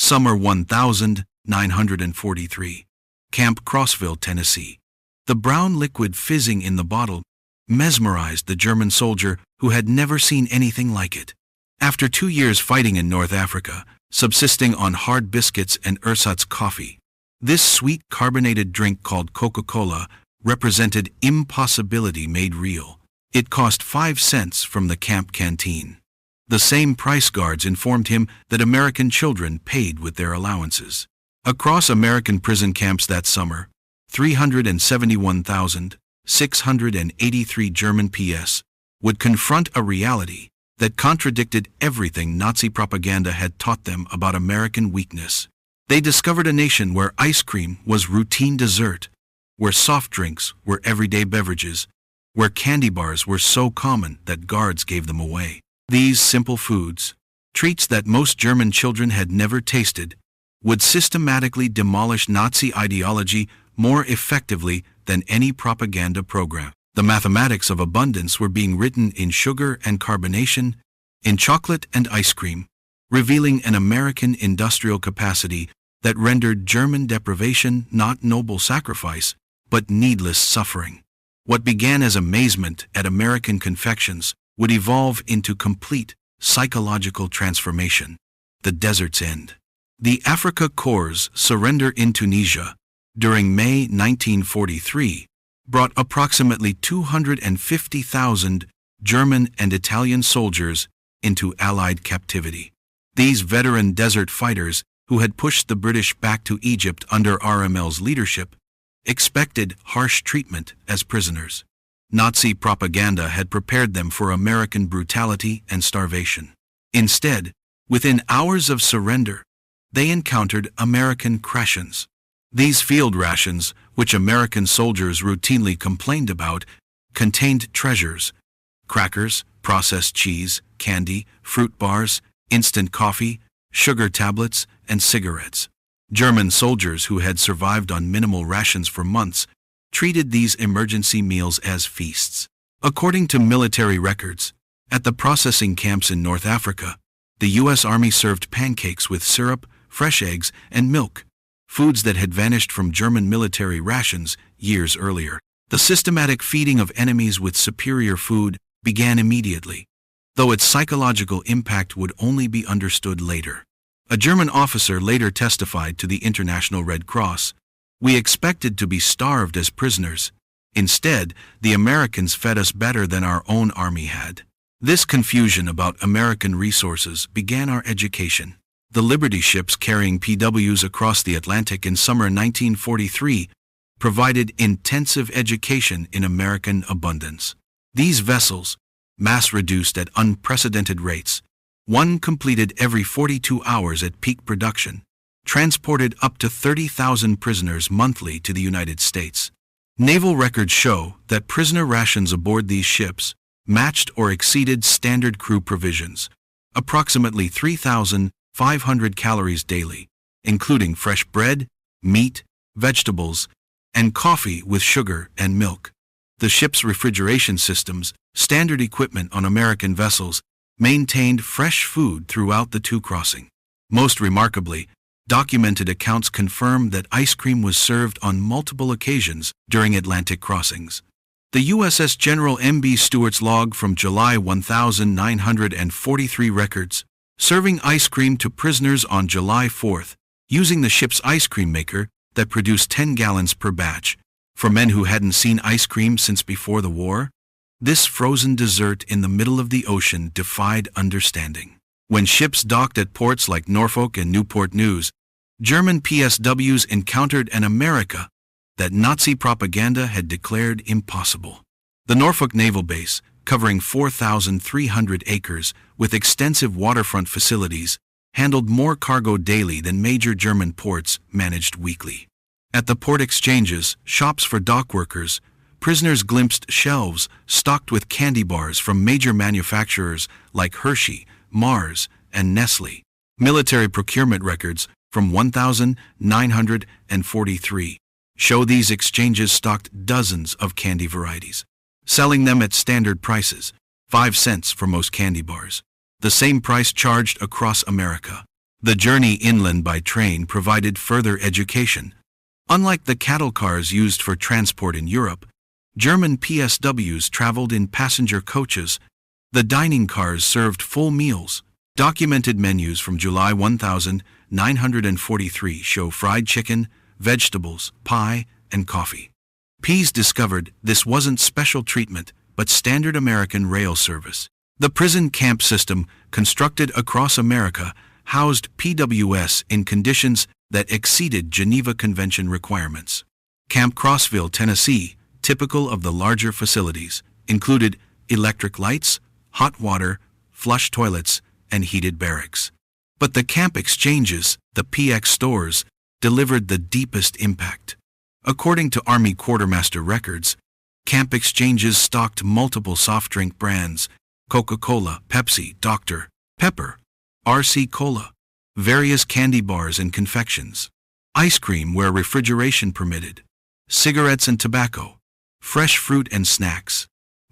Summer 1943. Camp Crossville, Tennessee. The brown liquid fizzing in the bottle mesmerized the German soldier who had never seen anything like it. After 2 years fighting in North Africa, subsisting on hard biscuits and ersatz coffee, this sweet carbonated drink called Coca-Cola represented impossibility made real. It cost 5 cents from the camp canteen. The same price guards informed him that American children paid with their allowances. Across American prison camps that summer, 371,683 German PS would confront a reality that contradicted everything Nazi propaganda had taught them about American weakness. They discovered a nation where ice cream was routine dessert, where soft drinks were everyday beverages, where candy bars were so common that guards gave them away. These simple foods, treats that most German children had never tasted, would systematically demolish Nazi ideology more effectively than any propaganda program. The mathematics of abundance were being written in sugar and carbonation, in chocolate and ice cream, revealing an American industrial capacity that rendered German deprivation not noble sacrifice, but needless suffering. What began as amazement at American confections would evolve into complete psychological transformation. The desert's end. The Afrika Korps' surrender in Tunisia during May 1943 brought approximately 250,000 German and Italian soldiers into Allied captivity. These veteran desert fighters, who had pushed the British back to Egypt under RML's leadership, expected harsh treatment as prisoners. Nazi propaganda had prepared them for American brutality and starvation. Instead, within hours of surrender, they encountered American rations. These field rations, which American soldiers routinely complained about, contained treasures: crackers, processed cheese, candy, fruit bars, instant coffee, sugar tablets, and cigarettes. German soldiers who had survived on minimal rations for months treated these emergency meals as feasts. According to military records, at the processing camps in North Africa, the U.S. Army served pancakes with syrup, fresh eggs, and milk, foods that had vanished from German military rations years earlier. The systematic feeding of enemies with superior food began immediately, though its psychological impact would only be understood later. A German officer later testified to the International Red Cross, "We expected to be starved as prisoners. Instead, the Americans fed us better than our own army had." This confusion about American resources began our education. The Liberty ships carrying POWs across the Atlantic in summer 1943 provided intensive education in American abundance. These vessels, mass-reduced at unprecedented rates, one completed every 42 hours at peak production, transported up to 30,000 prisoners monthly to the United States. Naval records show that prisoner rations aboard these ships matched or exceeded standard crew provisions, approximately 3,500 calories daily, including fresh bread, meat, vegetables, and coffee with sugar and milk. The ship's refrigeration systems, standard equipment on American vessels, maintained fresh food throughout the two crossings. Most remarkably, documented accounts confirm that ice cream was served on multiple occasions during Atlantic crossings. The USS General M.B. Stewart's log from July 1943 records, serving ice cream to prisoners on July 4th, using the ship's ice cream maker that produced 10 gallons per batch. For men who hadn't seen ice cream since before the war, this frozen dessert in the middle of the ocean defied understanding. When ships docked at ports like Norfolk and Newport News, German PSWs encountered an America that Nazi propaganda had declared impossible. The Norfolk Naval Base, covering 4,300 acres with extensive waterfront facilities, handled more cargo daily than major German ports managed weekly. At the port exchanges, shops for dock workers, prisoners glimpsed shelves stocked with candy bars from major manufacturers like Hershey, Mars, and Nestle. Military procurement records from 1943 show these exchanges stocked dozens of candy varieties, selling them at standard prices, 5 cents for most candy bars, the same price charged across America. The journey inland by train provided further education. Unlike the cattle cars used for transport in Europe, German PSWs traveled in passenger coaches. The dining cars served full meals. Documented menus from July 1943 show fried chicken, vegetables, pie, and coffee. Pease discovered this wasn't special treatment, but standard American rail service. The prison camp system, constructed across America, housed PWS in conditions that exceeded Geneva Convention requirements. Camp Crossville, Tennessee, typical of the larger facilities, included electric lights, hot water, flush toilets, and heated barracks. But the camp exchanges, the PX stores, delivered the deepest impact. According to Army quartermaster records, camp exchanges stocked multiple soft drink brands: Coca-Cola, Pepsi, Dr. Pepper, RC Cola, various candy bars and confections, ice cream where refrigeration permitted, cigarettes and tobacco, fresh fruit and snacks,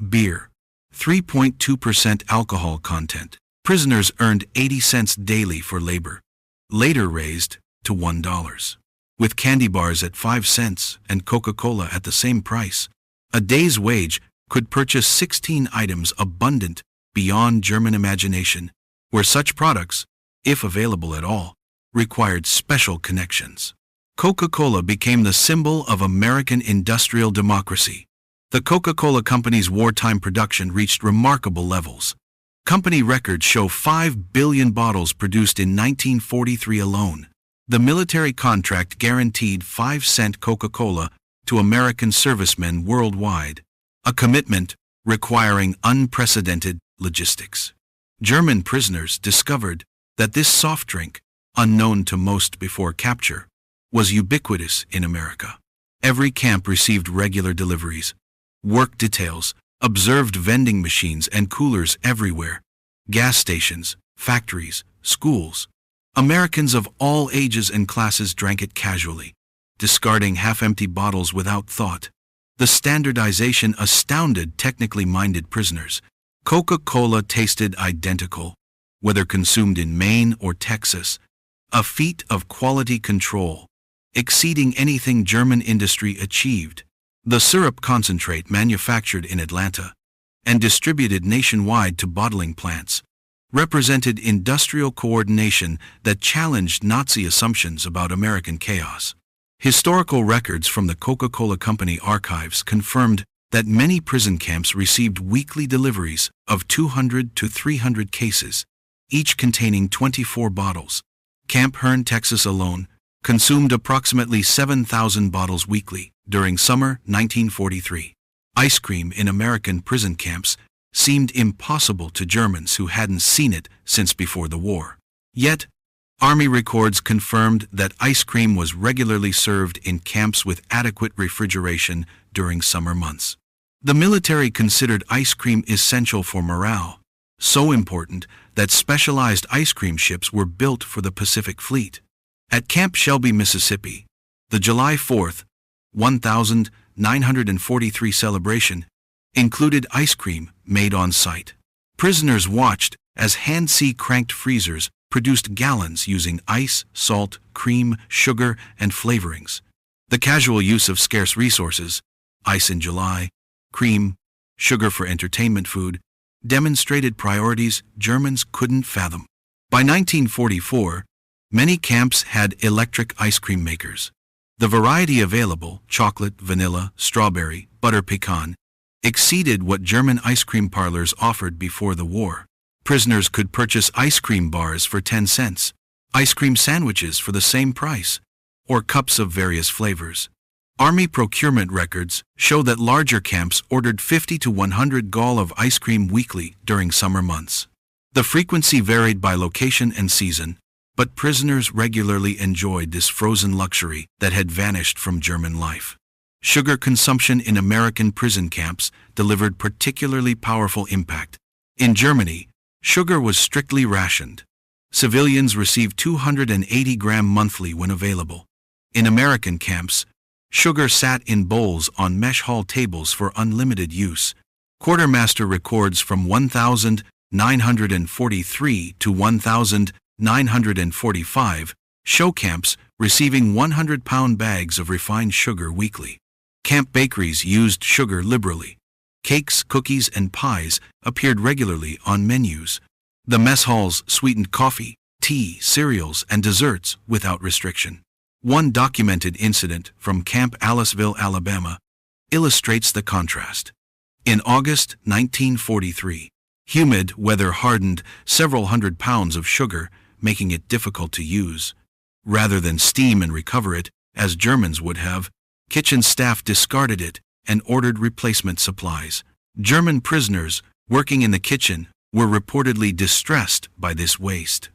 beer, 3.2% alcohol content. Prisoners earned 80 cents daily for labor, later raised to $1, with candy bars at 5 cents and Coca-Cola at the same price. A day's wage could purchase 16 items abundant beyond German imagination, where such products, if available at all, required special connections. Coca-Cola became the symbol of American industrial democracy. The Coca-Cola Company's wartime production reached remarkable levels. Company records show 5 billion bottles produced in 1943 alone. The military contract guaranteed 5-cent Coca-Cola to American servicemen worldwide, a commitment requiring unprecedented logistics. German prisoners discovered that this soft drink, unknown to most before capture, was ubiquitous in America. Every camp received regular deliveries. Work details observed vending machines and coolers everywhere. Gas stations, factories, schools. Americans of all ages and classes drank it casually, discarding half-empty bottles without thought. The standardization astounded technically minded prisoners. Coca-Cola tasted identical, whether consumed in Maine or Texas, a feat of quality control, exceeding anything German industry achieved. The syrup concentrate manufactured in Atlanta and distributed nationwide to bottling plants represented industrial coordination that challenged Nazi assumptions about American chaos. Historical records from the Coca-Cola Company archives confirmed that many prison camps received weekly deliveries of 200 to 300 cases, each containing 24 bottles. Camp Hearn, Texas alone, consumed approximately 7,000 bottles weekly during summer 1943. Ice cream in American prison camps seemed impossible to Germans who hadn't seen it since before the war. Yet, Army records confirmed that ice cream was regularly served in camps with adequate refrigeration during summer months. The military considered ice cream essential for morale, so important that specialized ice cream ships were built for the Pacific Fleet. At Camp Shelby, Mississippi, the July 4th, 1943 celebration included ice cream made on site. Prisoners watched as hand-cranked freezers produced gallons using ice, salt, cream, sugar, and flavorings. The casual use of scarce resources, ice in July, cream, sugar for entertainment food, demonstrated priorities Germans couldn't fathom. By 1944, many camps had electric ice cream makers. The variety available, chocolate, vanilla, strawberry, butter pecan, exceeded what German ice cream parlors offered before the war. Prisoners could purchase ice cream bars for 10 cents, ice cream sandwiches for the same price, or cups of various flavors. Army procurement records show that larger camps ordered 50 to 100 gall of ice cream weekly during summer months. The frequency varied by location and season, but prisoners regularly enjoyed this frozen luxury that had vanished from German life. Sugar consumption in American prison camps delivered particularly powerful impact. In Germany, sugar was strictly rationed. Civilians received 280 grams monthly when available. In American camps, sugar sat in bowls on mesh hall tables for unlimited use. Quartermaster records from 1943 to 945, show camps receiving 100-pound bags of refined sugar weekly. Camp bakeries used sugar liberally. Cakes, cookies, and pies appeared regularly on menus. The mess halls sweetened coffee, tea, cereals, and desserts without restriction. One documented incident from Camp Aliceville, Alabama, illustrates the contrast. In August 1943, humid weather hardened several hundred pounds of sugar, making it difficult to use. Rather than steam and recover it, as Germans would have, kitchen staff discarded it and ordered replacement supplies. German prisoners working in the kitchen were reportedly distressed by this waste.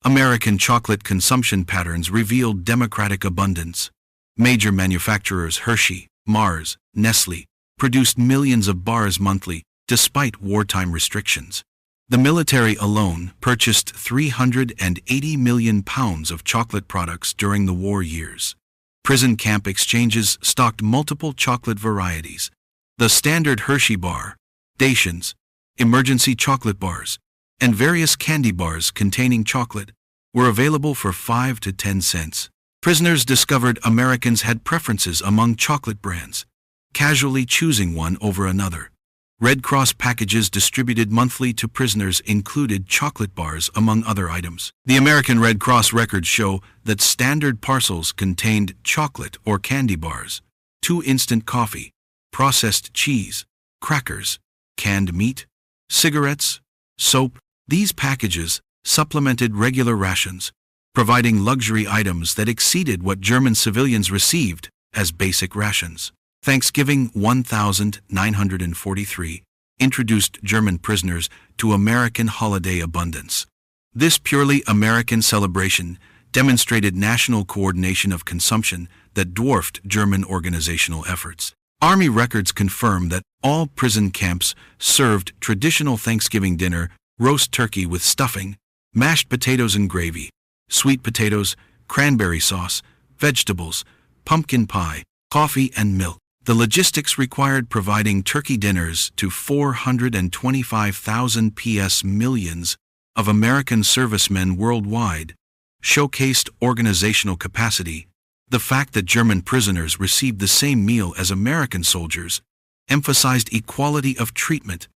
American chocolate consumption patterns revealed democratic abundance. Major manufacturers Hershey, Mars, Nestle produced millions of bars monthly despite wartime restrictions. The military alone purchased 380 million pounds of chocolate products during the war years. Prison camp exchanges stocked multiple chocolate varieties. The standard Hershey bar, Dations, emergency chocolate bars, and various candy bars containing chocolate were available for 5 to 10 cents. Prisoners discovered Americans had preferences among chocolate brands, casually choosing one over another. Red Cross packages distributed monthly to prisoners included chocolate bars among other items. The American Red Cross records show that standard parcels contained chocolate or candy bars, 2 instant coffee, processed cheese, crackers, canned meat, cigarettes, soap. These packages supplemented regular rations, providing luxury items that exceeded what German civilians received as basic rations. Thanksgiving 1943 introduced German prisoners to American holiday abundance. This purely American celebration demonstrated national coordination of consumption that dwarfed German organizational efforts. Army records confirm that all prison camps served traditional Thanksgiving dinner: roast turkey with stuffing, mashed potatoes and gravy, sweet potatoes, cranberry sauce, vegetables, pumpkin pie, coffee, and milk. The logistics required providing turkey dinners to 425,000 PS millions of American servicemen worldwide showcased organizational capacity. The fact that German prisoners received the same meal as American soldiers emphasized equality of treatment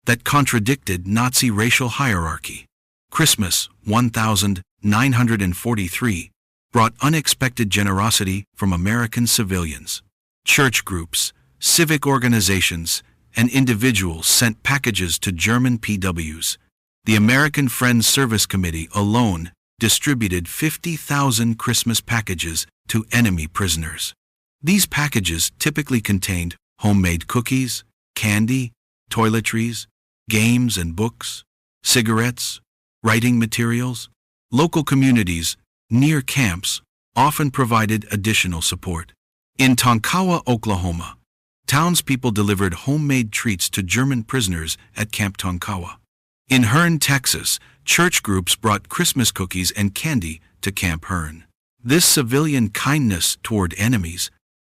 that contradicted Nazi racial hierarchy. Christmas 1943 brought unexpected generosity from American civilians. Church groups, civic organizations, and individuals sent packages to German POWs. The American Friends Service Committee alone distributed 50,000 Christmas packages to enemy prisoners. These packages typically contained homemade cookies, candy, toiletries, games and books, cigarettes, writing materials. Local communities near camps often provided additional support. In Tonkawa, Oklahoma, townspeople delivered homemade treats to German prisoners at Camp Tonkawa. In Hearne, Texas, church groups brought Christmas cookies and candy to Camp Hearne. This civilian kindness toward enemies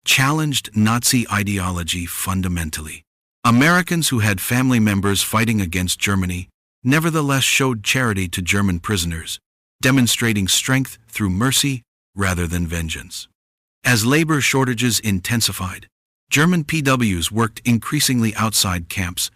challenged Nazi ideology fundamentally. Americans who had family members fighting against Germany nevertheless showed charity to German prisoners, demonstrating strength through mercy rather than vengeance. As labor shortages intensified, German POWs worked increasingly outside camps,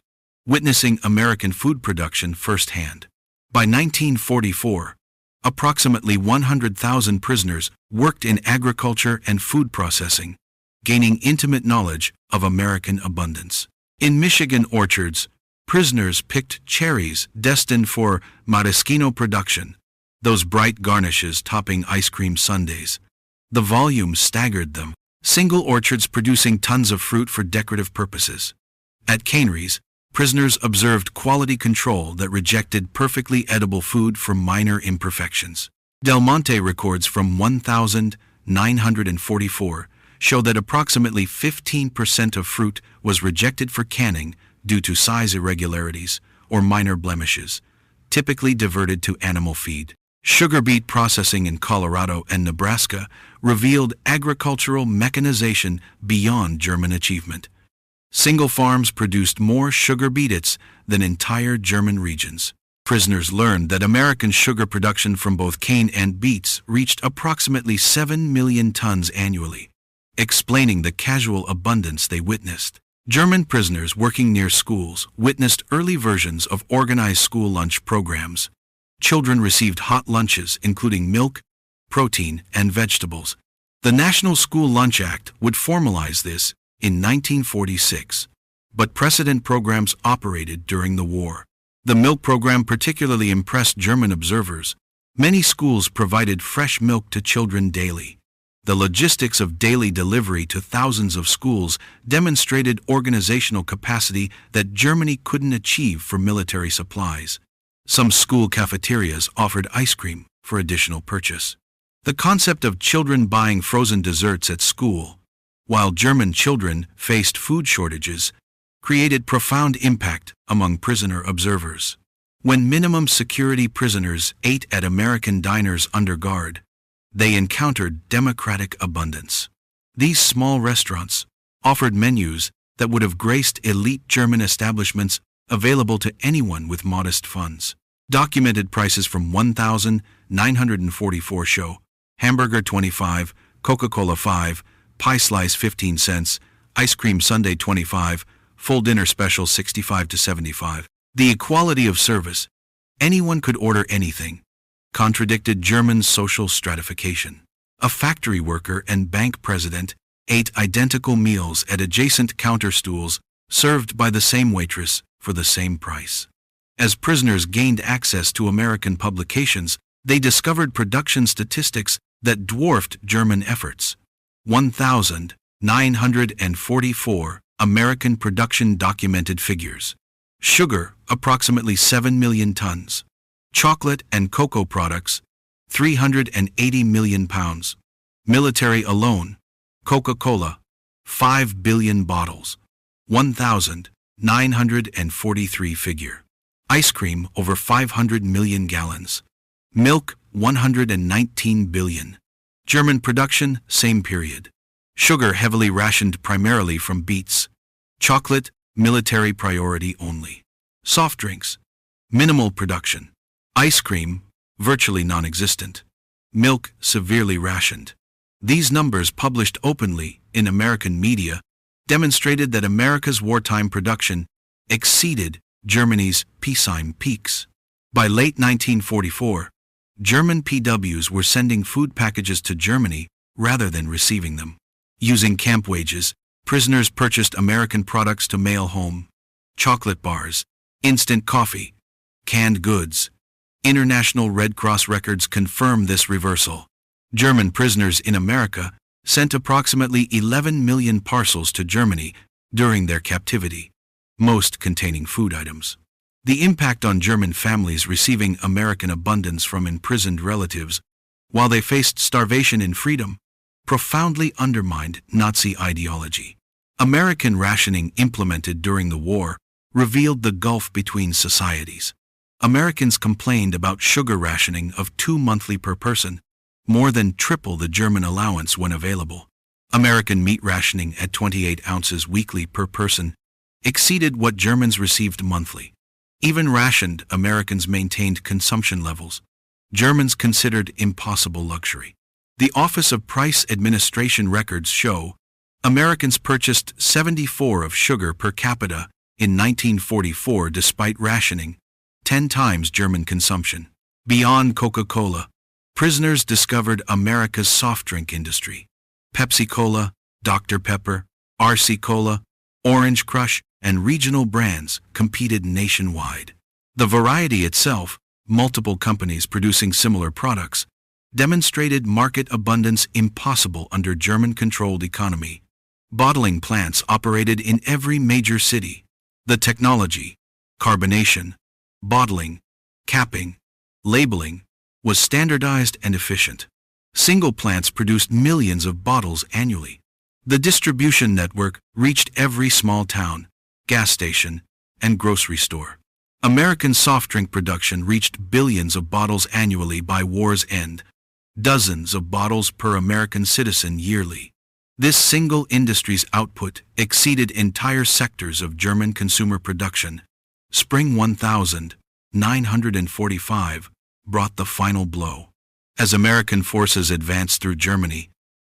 witnessing American food production firsthand. By 1944, approximately 100,000 prisoners worked in agriculture and food processing, gaining intimate knowledge of American abundance. In Michigan orchards, prisoners picked cherries destined for maraschino production, those bright garnishes topping ice cream sundaes. The volume staggered them, single orchards producing tons of fruit for decorative purposes. At canneries, prisoners observed quality control that rejected perfectly edible food for minor imperfections. Del Monte records from 1944 show that approximately 15% of fruit was rejected for canning due to size irregularities or minor blemishes, typically diverted to animal feed. Sugar beet processing in Colorado and Nebraska revealed agricultural mechanization beyond German achievement. Single farms produced more sugar beets than entire German regions. Prisoners learned that American sugar production from both cane and beets reached approximately 7 million tons annually, explaining the casual abundance they witnessed. German prisoners working near schools witnessed early versions of organized school lunch programs. Children received hot lunches including milk, protein, and vegetables. The National School Lunch Act would formalize this in 1946, but precedent programs operated during the war. The milk program particularly impressed German observers. Many schools provided fresh milk to children daily. The logistics of daily delivery to thousands of schools demonstrated organizational capacity that Germany couldn't achieve for military supplies. Some school cafeterias offered ice cream for additional purchase. The concept of children buying frozen desserts at school, while German children faced food shortages, created profound impact among prisoner observers. When minimum security prisoners ate at American diners under guard, they encountered democratic abundance. These small restaurants offered menus that would have graced elite German establishments available to anyone with modest funds. Documented prices from 1,944 show: hamburger 25, Coca-Cola 5, pie slice 15 cents, ice cream sundae 25, full dinner special 65 to 75. The equality of service, anyone could order anything, contradicted German social stratification. A factory worker and bank president ate identical meals at adjacent counter stools served by the same waitress for the same price. As prisoners gained access to American publications, they discovered production statistics that dwarfed German efforts. 1,944 American production documented figures. Sugar, approximately 7 million tons. Chocolate and cocoa products, 380 million pounds. Military alone, Coca-Cola, 5 billion bottles. 1,943 figure. Ice cream, over 500 million gallons. Milk, 119 billion. German production, same period. Sugar heavily rationed primarily from beets. Chocolate, military priority only. Soft drinks, minimal production. Ice cream, virtually non-existent. Milk, severely rationed. These numbers, published openly in American media, demonstrated that America's wartime production exceeded Germany's peacetime peaks. By late 1944, German POWs were sending food packages to Germany rather than receiving them. Using camp wages, prisoners purchased American products to mail home: chocolate bars, instant coffee, canned goods. International Red Cross records confirm this reversal. German prisoners in America sent approximately 11 million parcels to Germany during their captivity, most containing food items. The impact on German families receiving American abundance from imprisoned relatives, while they faced starvation in freedom, profoundly undermined Nazi ideology. American rationing implemented during the war revealed the gulf between societies. Americans complained about sugar rationing of 2 monthly per person, more than triple the German allowance when available. American meat rationing at 28 ounces weekly per person exceeded what Germans received monthly. Even rationed Americans maintained consumption levels Germans considered impossible luxury. The Office of Price Administration records show Americans purchased 74 of sugar per capita in 1944 despite rationing, 10 times German consumption. Beyond Coca-Cola, prisoners discovered America's soft drink industry. Pepsi-Cola, Dr. Pepper, RC Cola, Orange Crush, and regional brands competed nationwide. The variety itself, multiple companies producing similar products, demonstrated market abundance impossible under German-controlled economy. Bottling plants operated in every major city. The technology, carbonation, bottling, capping, labeling, was standardized and efficient. Single plants produced millions of bottles annually. The distribution network reached every small town, gas station, and grocery store. American soft drink production reached billions of bottles annually by war's end, dozens of bottles per American citizen yearly. This single industry's output exceeded entire sectors of German consumer production. Spring 1000, 945, brought the final blow. As American forces advanced through Germany,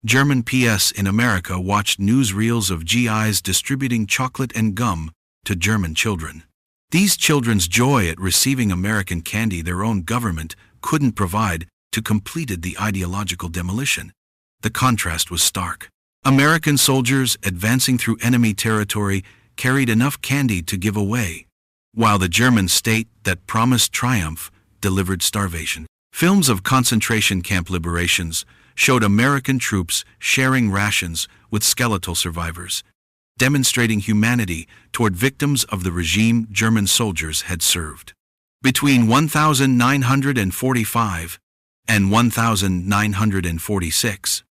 German PS in America watched newsreels of GIs distributing chocolate and gum to German children. These children's joy at receiving American candy their own government couldn't provide completed the ideological demolition. The contrast was stark. American soldiers advancing through enemy territory carried enough candy to give away, while the German state that promised triumph delivered starvation. Films of concentration camp liberations showed American troops sharing rations with skeletal survivors, demonstrating humanity toward victims of the regime German soldiers had served. Between 1945 and 1946,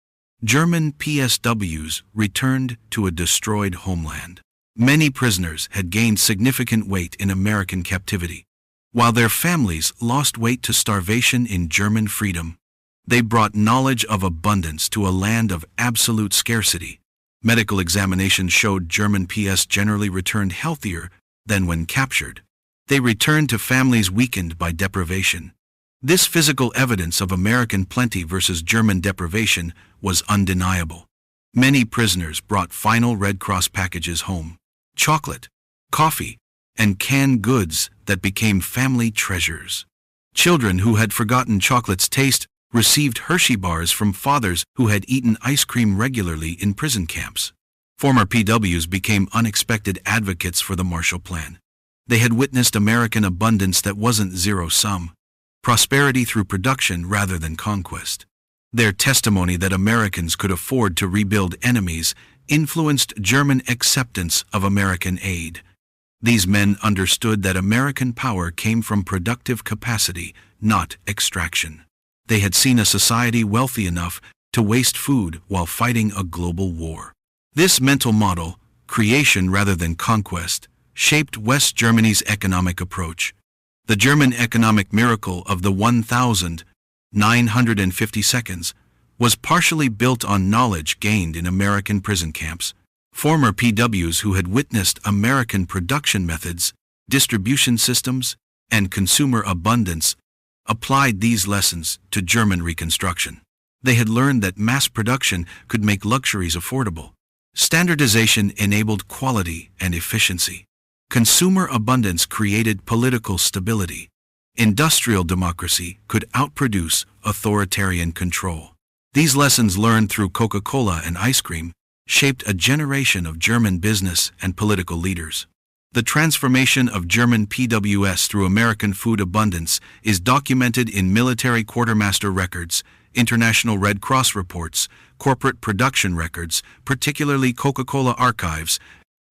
German PSWs returned to a destroyed homeland. Many prisoners had gained significant weight in American captivity, while their families lost weight to starvation in German freedom. They brought knowledge of abundance to a land of absolute scarcity. Medical examinations showed German PS generally returned healthier than when captured. They returned to families weakened by deprivation. This physical evidence of American plenty versus German deprivation was undeniable. Many prisoners brought final Red Cross packages home: chocolate, coffee, and canned goods that became family treasures. Children who had forgotten chocolate's taste received Hershey bars from fathers who had eaten ice cream regularly in prison camps. Former PWs became unexpected advocates for the Marshall Plan. They had witnessed American abundance that wasn't zero-sum, prosperity through production rather than conquest. Their testimony that Americans could afford to rebuild enemies influenced German acceptance of American aid. These men understood that American power came from productive capacity, not extraction. They had seen a society wealthy enough to waste food while fighting a global war. This mental model, creation rather than conquest, shaped West Germany's economic approach. The German economic miracle of the 1,950 seconds was partially built on knowledge gained in American prison camps. Former PWs who had witnessed American production methods, distribution systems, and consumer abundance applied these lessons to German reconstruction. They had learned that mass production could make luxuries affordable. Standardization enabled quality and efficiency. Consumer abundance created political stability. Industrial democracy could outproduce authoritarian control. These lessons learned through Coca-Cola and ice cream shaped a generation of German business and political leaders. The transformation of German PWS through American food abundance is documented in military quartermaster records, International Red Cross reports, corporate production records, particularly Coca-Cola archives,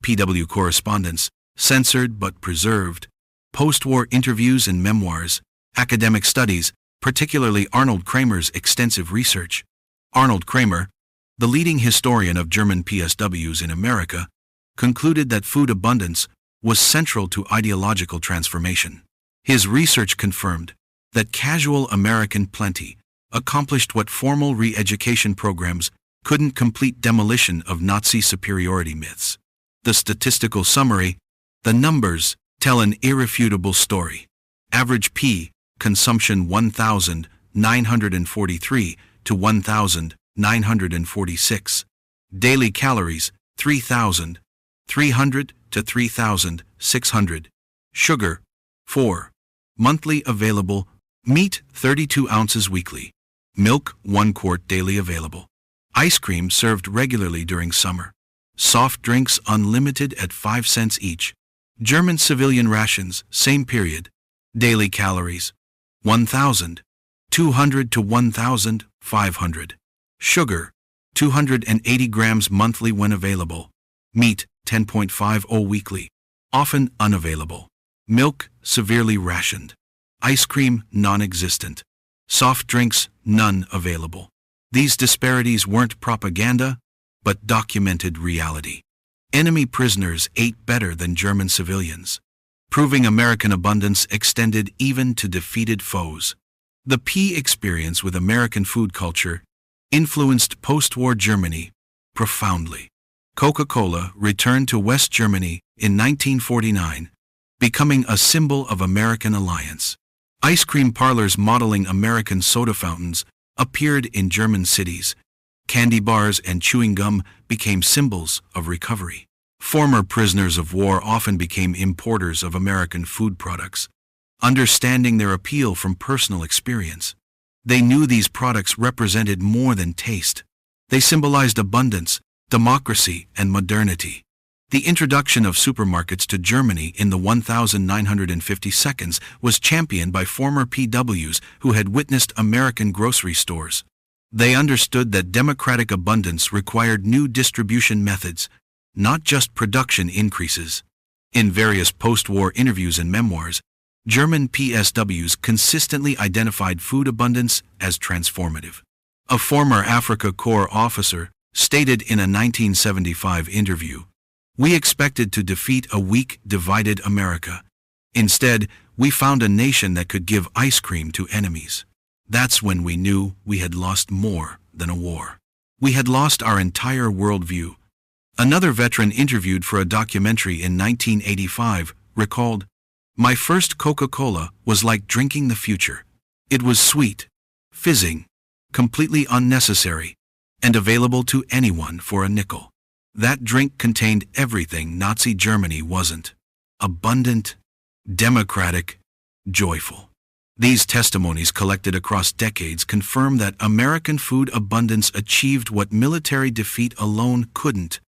PW correspondence, censored but preserved, post-war interviews and memoirs, academic studies, particularly Arnold Kramer's extensive research. Arnold Kramer, the leading historian of German PSWs in America, concluded that food abundance was central to ideological transformation. His research confirmed that casual American plenty accomplished what formal re-education programs couldn't complete: demolition of Nazi superiority myths. The statistical summary: the numbers tell an irrefutable story. Average P consumption 1,943 to 1,946. Daily calories 3,300 to 3,600. Sugar 4. Monthly available. Meat 32 ounces weekly. Milk 1 quart daily available. Ice cream served regularly during summer. Soft drinks unlimited at 5 cents each. German civilian rations, same period. Daily calories 1,200 to 1,500. Sugar 280 grams monthly when available. Meat 10.50 weekly, often unavailable. Milk severely rationed. Ice cream non-existent. Soft drinks none available. These disparities weren't propaganda, but documented reality. Enemy prisoners ate better than German civilians, proving American abundance extended even to defeated foes. The P experience with American food culture influenced post-war Germany profoundly. Coca-Cola returned to West Germany in 1949, becoming a symbol of American alliance. Ice cream parlors modeling American soda fountains appeared in German cities. Candy bars and chewing gum became symbols of recovery. Former prisoners of war often became importers of American food products, understanding their appeal from personal experience. They knew these products represented more than taste. They symbolized abundance, democracy, and modernity. The introduction of supermarkets to Germany in the 1952 was championed by former POWs who had witnessed American grocery stores. They understood that democratic abundance required new distribution methods, not just production increases. In various post-war interviews and memoirs, German PSWs consistently identified food abundance as transformative. A former Africa Corps officer stated in a 1975 interview, "We expected to defeat a weak, divided America. Instead, we found a nation that could give ice cream to enemies. That's when we knew we had lost more than a war. We had lost our entire worldview." Another veteran interviewed for a documentary in 1985 recalled, "My first Coca-Cola was like drinking the future. It was sweet, fizzing, completely unnecessary, and available to anyone for a nickel. That drink contained everything Nazi Germany wasn't: abundant, democratic, joyful." These testimonies collected across decades confirm that American food abundance achieved what military defeat alone couldn't: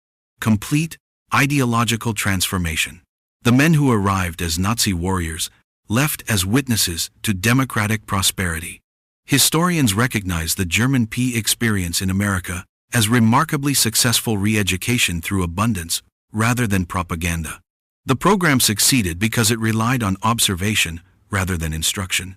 complete ideological transformation. The men who arrived as Nazi warriors left as witnesses to democratic prosperity. Historians recognize the German P experience in America as remarkably successful re-education through abundance rather than propaganda. The program succeeded because it relied on observation rather than instruction.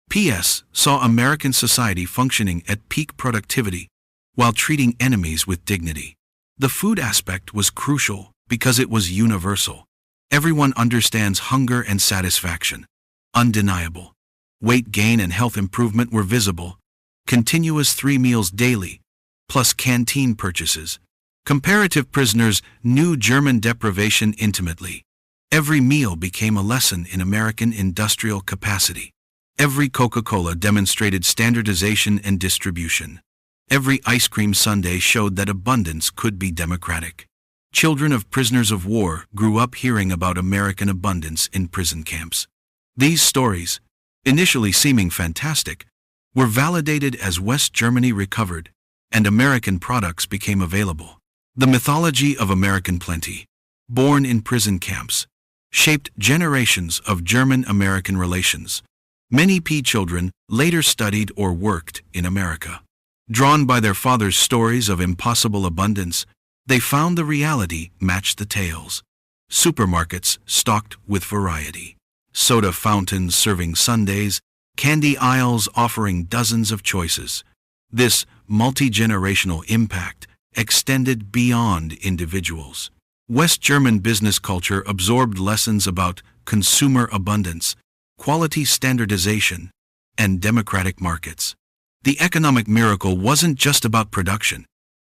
PS saw American society functioning at peak productivity while treating enemies with dignity. The food aspect was crucial because it was universal. Everyone understands hunger and satisfaction. Undeniable. Weight gain and health improvement were visible. Continuous 3 meals daily, plus canteen purchases. Comparative prisoners knew German deprivation intimately. Every meal became a lesson in American industrial capacity. Every Coca-Cola demonstrated standardization and distribution. Every ice cream sundae showed that abundance could be democratic. Children of prisoners of war grew up hearing about American abundance in prison camps. These stories, initially seeming fantastic, were validated as West Germany recovered and American products became available. The mythology of American plenty, born in prison camps, shaped generations of German-American relations. Many P children later studied or worked in America. Drawn by their father's stories of impossible abundance, they found the reality matched the tales. Supermarkets stocked with variety. Soda fountains serving sundaes, candy aisles offering dozens of choices. This multi-generational impact extended beyond individuals. West German business culture absorbed lessons about consumer abundance, quality standardization, and democratic markets. The economic miracle wasn't just about production,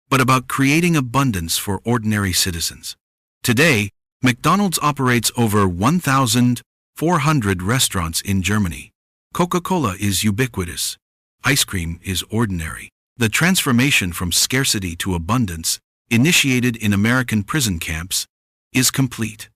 but about creating abundance for ordinary citizens. Today, McDonald's operates over 1,400 restaurants in Germany. Coca-Cola is ubiquitous. Ice cream is ordinary. The transformation from scarcity to abundance, initiated in American prison camps, is complete.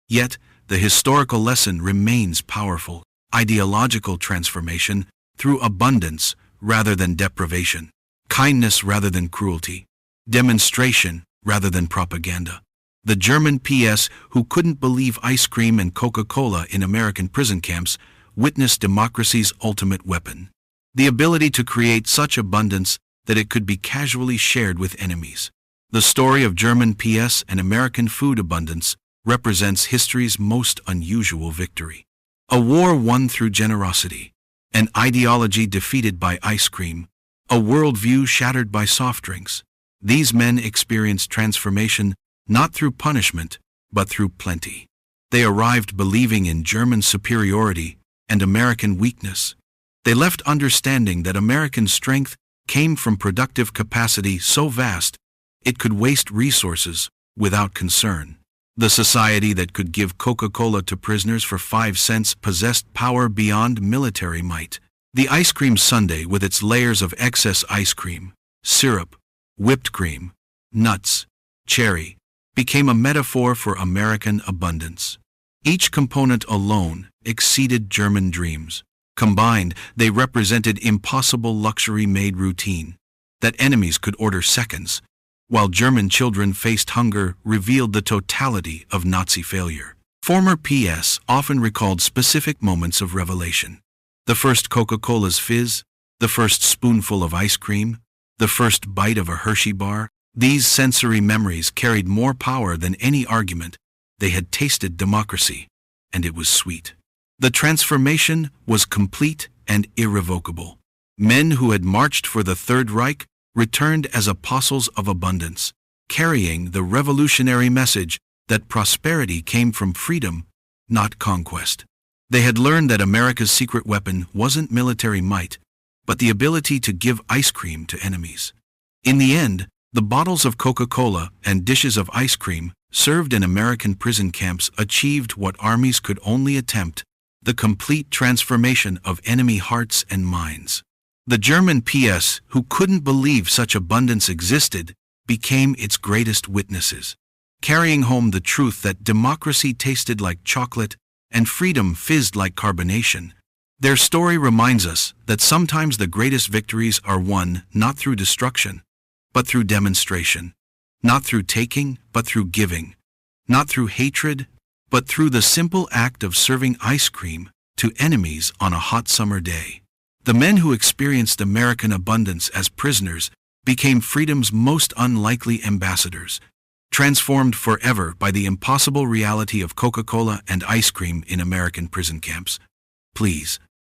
Yet, the historical lesson remains powerful: ideological transformation through abundance rather than deprivation, kindness rather than cruelty, demonstration rather than propaganda. The German PS who couldn't believe ice cream and Coca-Cola in American prison camps witnessed democracy's ultimate weapon: the ability to create such abundance that it could be casually shared with enemies. The story of German PS and American food abundance represents history's most unusual victory. A war won through generosity, an ideology defeated by ice cream, a worldview shattered by soft drinks. These men experienced transformation not through punishment, but through plenty. They arrived believing in German superiority and American weakness. They left understanding that American strength came from productive capacity so vast it could waste resources without concern. The society that could give Coca-Cola to prisoners for 5 cents possessed power beyond military might. The ice cream sundae, with its layers of excess ice cream, syrup, whipped cream, nuts, cherry, became a metaphor for American abundance. Each component alone exceeded German dreams. Combined, they represented impossible luxury made routine that enemies could order seconds, while German children faced hunger, revealed the totality of Nazi failure. Former PS often recalled specific moments of revelation. The first Coca-Cola's fizz, the first spoonful of ice cream, the first bite of a Hershey bar. These sensory memories carried more power than any argument. They had tasted democracy, and it was sweet. The transformation was complete and irrevocable. Men who had marched for the Third Reich returned as apostles of abundance, carrying the revolutionary message that prosperity came from freedom, not conquest. They had learned that America's secret weapon wasn't military might, but the ability to give ice cream to enemies. In the end, the bottles of Coca-Cola and dishes of ice cream served in American prison camps achieved what armies could only attempt: the complete transformation of enemy hearts and minds. The German PS, who couldn't believe such abundance existed, became its greatest witnesses, carrying home the truth that democracy tasted like chocolate and freedom fizzed like carbonation. Their story reminds us that sometimes the greatest victories are won not through destruction, but through demonstration. Not through taking, but through giving. Not through hatred, but through the simple act of serving ice cream to enemies on a hot summer day. The men who experienced American abundance as prisoners became freedom's most unlikely ambassadors, transformed forever by the impossible reality of Coca-Cola and ice cream in American prison camps. Please,